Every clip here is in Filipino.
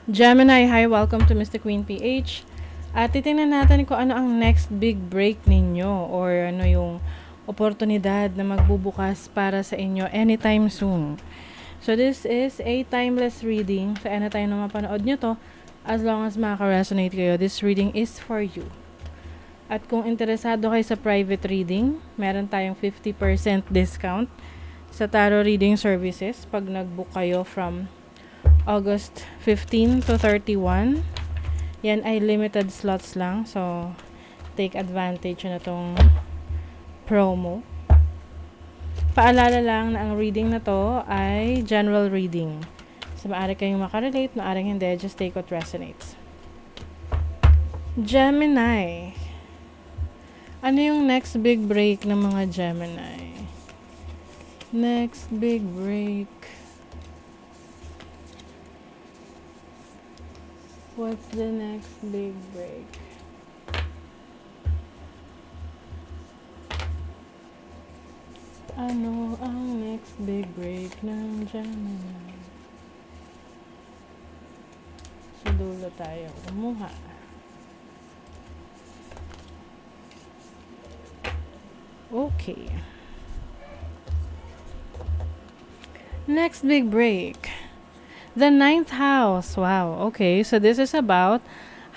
Gemini, hi, welcome to Mr. Queen PH. At titingnan natin kung ano ang next big break ninyo or ano yung oportunidad na magbubukas para sa inyo anytime soon. So this is a timeless reading. So anytime na mapanood nyo to, as long as makaka-resonate kayo, this reading is for you. At kung interesado kayo sa private reading, meron tayong 50% discount sa tarot reading services pag nag-book kayo from August 15 to 31. Yan ay limited slots lang. So, take advantage na tong promo. Paalala lang na ang reading na to ay general reading. So, maaari kayong makarelate, maaaring hindi. Just take what resonates. Gemini. Ano yung next big break ng mga Gemini? Next big break. What's the next big break? Ano ang next big break ng Gemini? Sa dulo tayo kumuha. Okay. Next big break. The 9th house. Wow. Okay. So this is about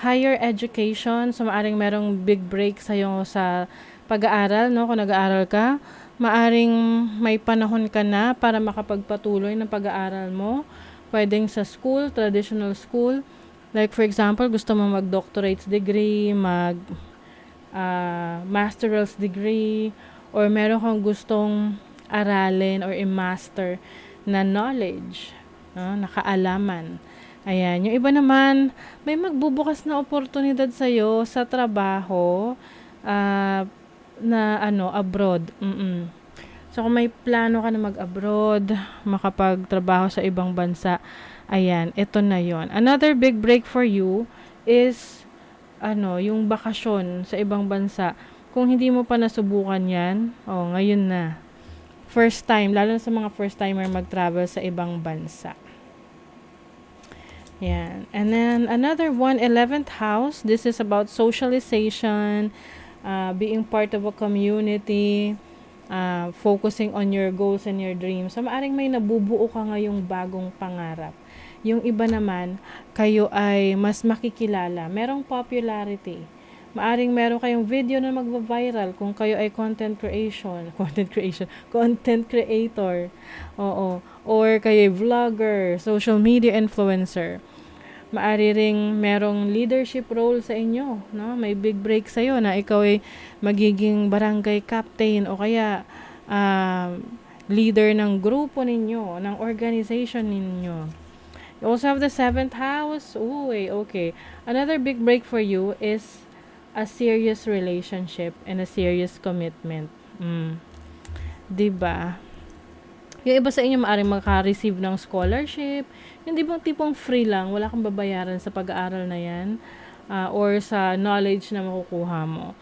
higher education. So maaring merong big break sa'yo sa pag-aaral, no? Kung nag-aaral ka, maaring may panahon ka na para makapagpatuloy ng pag-aaral mo. Pwedeng sa school, traditional school. Like for example, gusto mo mag-doctorate's degree, master's degree, or meron kang gustong aralin or i-master na knowledge, no? Nakaalaman. Ayan. Yung iba naman, may magbubukas na oportunidad sa'yo sa trabaho na abroad. So, kung may plano ka na mag-abroad, makapagtrabaho sa ibang bansa, ayan, ito na yon. Another big break for you is, yung bakasyon sa ibang bansa. Kung hindi mo pa nasubukan yan, ngayon na. First time, lalo na sa mga first timer mag-travel sa ibang bansa. Yan. And then, another one, 11th house. This is about socialization, being part of a community, focusing on your goals and your dreams. So, maaring may nabubuo ka ngayong bagong pangarap. Yung iba naman, kayo ay mas makikilala. Merong popularity. Maaring meron kayong video na magva-viral kung kayo ay content creator. Oo. Or kayo ay vlogger, social media influencer. Maari ring merong leadership role sa inyo, no? May big break sa iyo na ikaw ay magiging barangay captain o kaya leader ng grupo ninyo, ng organization ninyo. You also have the 7th house. Ooh, okay. Another big break for you is a serious relationship and a serious commitment. Diba? Yung iba sa inyo maaaring maka-receive ng scholarship. Hindi bang tipong free lang, wala kang babayaran sa pag-aaral na yan or sa knowledge na makukuha mo.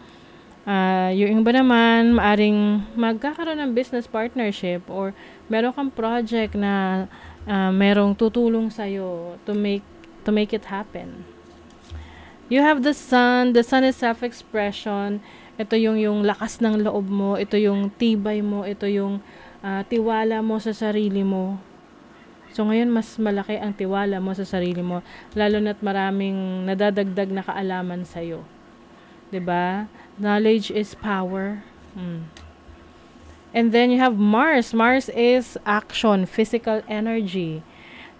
Yung iba naman, maaring magkakaroon ng business partnership or meron kang project na merong tutulong sa'yo to make it happen. You have the sun. The sun is self-expression. Ito yung lakas ng loob mo. Ito yung tibay mo. Ito yung tiwala mo sa sarili mo. So, ngayon, mas malaki ang tiwala mo sa sarili mo. Lalo na't maraming nadadagdag na kaalaman sa'yo. 'Di ba? Knowledge is power. And then, you have Mars. Mars is action, physical energy.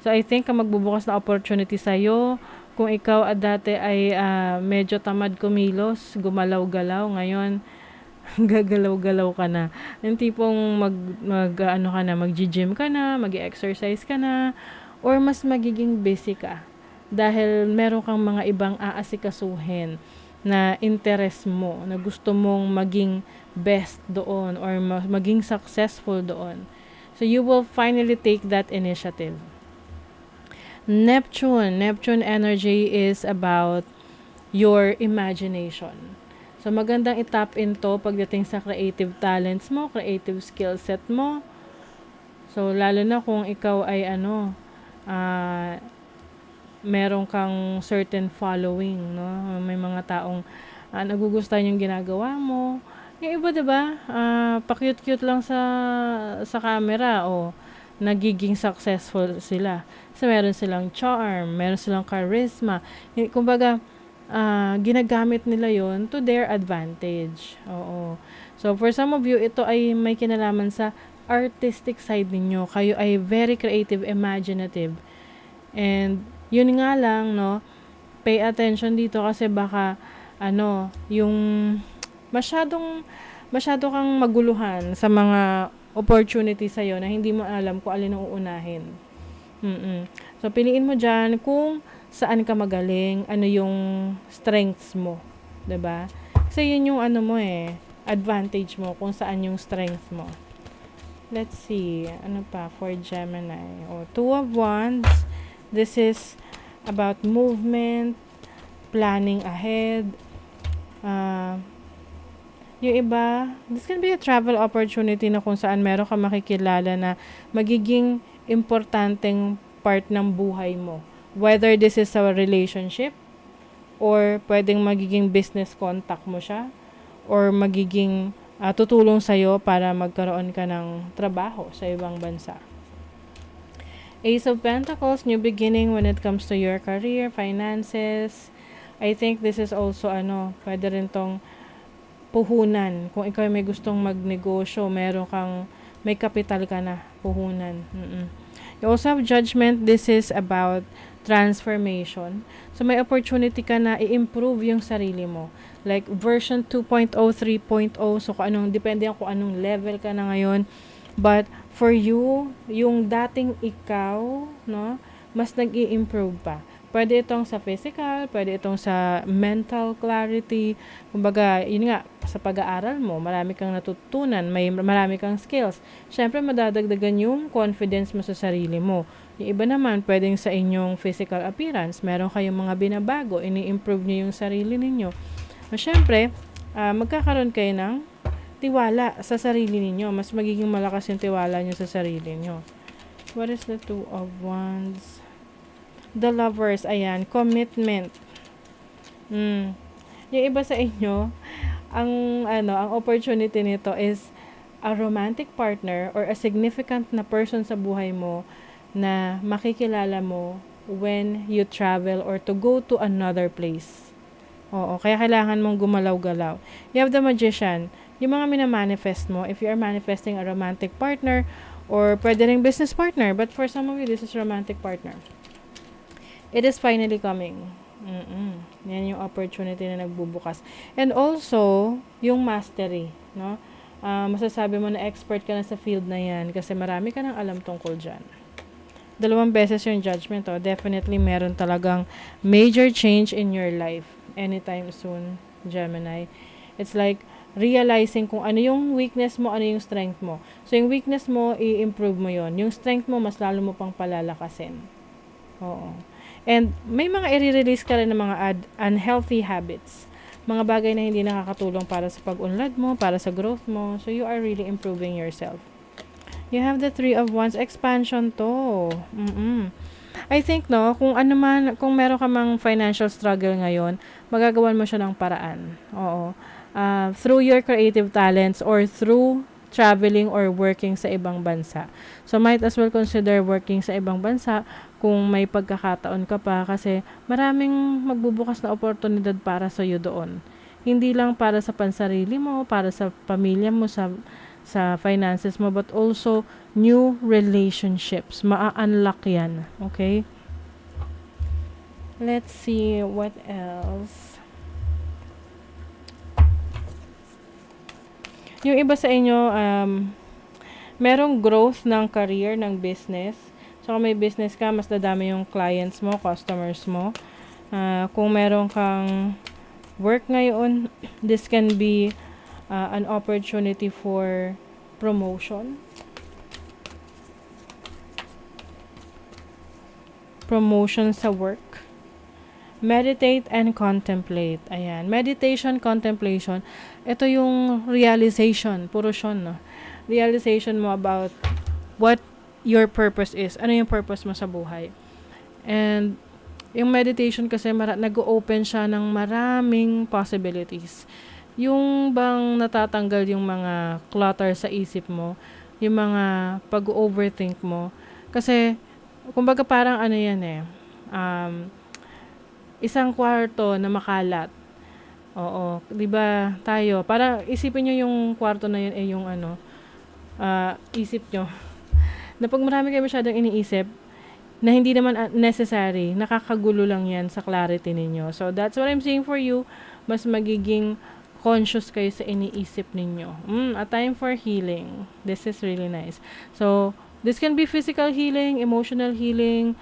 So, I think magbubukas na opportunity sa'yo. Kung ikaw dati ay medyo tamad kumilos, gumalaw-galaw, ngayon gagalaw-galaw ka na. Yung tipong mag-gym ka na, mag-exercise ka na, or mas magiging busy ka. Dahil meron kang mga ibang aasikasuhin na interest mo, na gusto mong maging best doon or maging successful doon. So you will finally take that initiative. Neptune energy is about your imagination. So, magandang itap into pagdating sa creative talents mo, creative skill set mo. So, lalo na kung ikaw ay meron kang certain following, no? May mga taong nagugustuhan yung ginagawa mo. Yung iba, 'di ba? Pa-cute-cute lang sa camera o nagiging successful sila. So meron silang charm, meron silang charisma. Kumbaga, ginagamit nila 'yon to their advantage. Oo. So for some of you, ito ay may kinalaman sa artistic side ninyo. Kayo ay very creative, imaginative. And yun nga lang, no, pay attention dito kasi baka yung masyado kang maguluhan sa mga opportunity sa'yo na hindi mo alam kung alin ang uunahin. So, piliin mo dyan kung saan ka magaling, ano yung strengths mo. 'Di ba? Kasi yun yung advantage mo, kung saan yung strength mo. Let's see, ano pa for Gemini? Two of Wands. This is about movement, planning ahead. Yung iba, this can be a travel opportunity na kung saan meron ka makikilala na magiging importanteng part ng buhay mo. Whether this is a relationship, or pwedeng magiging business contact mo siya, or magiging tutulong sa'yo para magkaroon ka ng trabaho sa ibang bansa. Ace of Pentacles, new beginning when it comes to your career, finances. I think this is also pwede rin tong puhunan. Kung ikaw may gustong magnegosyo, may kapital ka na, puhunan. You also have Judgment. This is about transformation. So may opportunity ka na i-improve yung sarili mo. Like version 2.0, 3.0. So depende kung anong level ka na ngayon. But for you, yung dating ikaw, no, mas nag-i-improve pa. Pwede itong sa physical, pwede itong sa mental clarity. Kumbaga, yun nga, sa pag-aaral mo, marami kang natutunan, marami kang skills. Syempre, madadagdagan yung confidence mo sa sarili mo. Yung iba naman, pwedeng sa inyong physical appearance, meron kayong mga binabago, ini-improve nyo yung sarili ninyo. Syempre, magkakaroon kayo ng tiwala sa sarili ninyo. Mas magiging malakas yung tiwala nyo sa sarili nyo. What is the Two of Wands? The Lovers, ayan, commitment. Yung iba sa inyo, ang opportunity nito is a romantic partner or a significant na person sa buhay mo na makikilala mo when you travel or to go to another place. Oo, kaya kailangan mong gumalaw-galaw. You have the Magician. Yung mga minamanifest mo, if you are manifesting a romantic partner, or pwede ring business partner, but for some of you, this is romantic partner. It is finally coming. Yan yung opportunity na nagbubukas. And also, yung mastery, no? Masasabi mo na expert ka na sa field na yan kasi marami ka nang alam tungkol dyan. 2 beses yung Judgment, definitely meron talagang major change in your life anytime soon, Gemini. It's like realizing kung ano yung weakness mo, ano yung strength mo. So, yung weakness mo, i-improve mo yon. Yung strength mo, mas lalo mo pang palalakasin. Oo. And may mga i-release ka rin ng mga unhealthy habits. Mga bagay na hindi nakakatulong para sa pag-unlad mo, para sa growth mo. So, you are really improving yourself. You have the Three of Wands. Expansion to. I think, kung meron ka mang financial struggle ngayon, magagawan mo siya ng paraan. Oo. Through your creative talents or through traveling or working sa ibang bansa. So, might as well consider working sa ibang bansa kung may pagkakataon ka pa kasi maraming magbubukas na oportunidad para sa iyo doon. Hindi lang para sa pansarili mo, para sa pamilya mo, sa finances mo, but also new relationships. Ma-unlock yan. Okay? Let's see what else. Yung iba sa inyo, merong growth ng career, ng business. So, kung may business ka, mas dadami yung clients mo, customers mo. Kung meron kang work ngayon, this can be an opportunity for promotion. Promotion sa work. Meditate and contemplate. Ayan. Meditation, contemplation. Ito yung realization. Puro siyon, no? Realization mo about what your purpose is. Ano yung purpose mo sa buhay. And Yung meditation kasi nag-open siya ng maraming possibilities. Yung bang natatanggal yung mga clutter sa isip mo, yung mga pag-overthink mo. Kasi, kumbaga parang ano yan eh, um, isang kwarto na makalat. Oo, 'di ba tayo, para isipin niyo yung kwarto na yun eh yung ano, isip nyo. Na pag marami kayo masyadong iniisip, na hindi naman necessary, nakakagulo lang yan sa clarity ninyo. So, that's what I'm saying for you. Mas magiging conscious kayo sa iniisip ninyo. A time for healing. This is really nice. So, this can be physical healing, emotional healing,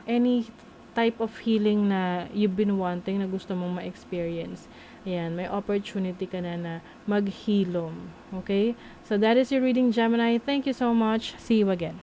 any type of healing na you've been wanting na gusto mong ma-experience. Ayan, may opportunity ka na maghilom. Okay? So, that is your reading, Gemini. Thank you so much. See you again.